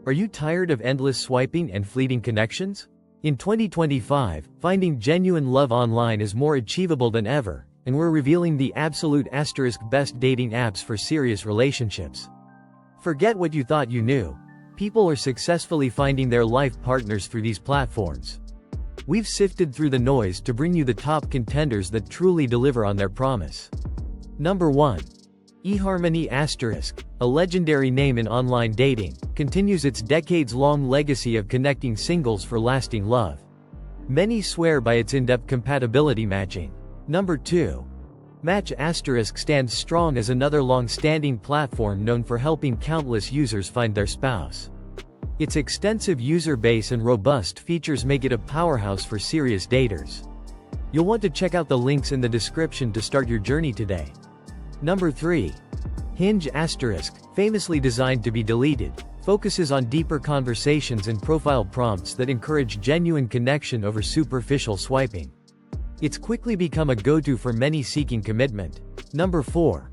Are you tired of endless swiping and fleeting connections? In 2025, finding genuine love online is more achievable than ever, and we're revealing the absolute best dating apps for serious relationships. Forget what you thought you knew. People are successfully finding their life partners through these platforms. We've sifted through the noise to bring you the top contenders that truly deliver on their promise. Number 1. eHarmony *, a legendary name in online dating, continues its decades-long legacy of connecting singles for lasting love. Many swear by its in-depth compatibility matching. Number 2. Match * stands strong as another long-standing platform known for helping countless users find their spouse. Its extensive user base and robust features make it a powerhouse for serious daters. You'll want to check out the links in the description to start your journey today. Number 3. Hinge *, famously designed to be deleted, focuses on deeper conversations and profile prompts that encourage genuine connection over superficial swiping. It's quickly become a go-to for many seeking commitment. Number 4.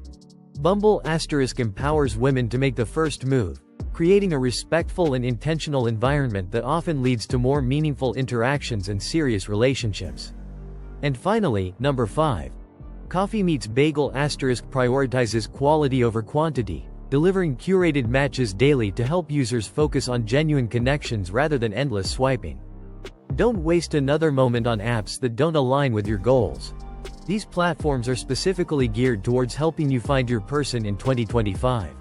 Bumble * empowers women to make the first move, creating a respectful and intentional environment that often leads to more meaningful interactions and serious relationships. And finally, number 5. Coffee Meets Bagel * prioritizes quality over quantity, delivering curated matches daily to help users focus on genuine connections rather than endless swiping. Don't waste another moment on apps that don't align with your goals. These platforms are specifically geared towards helping you find your person in 2025.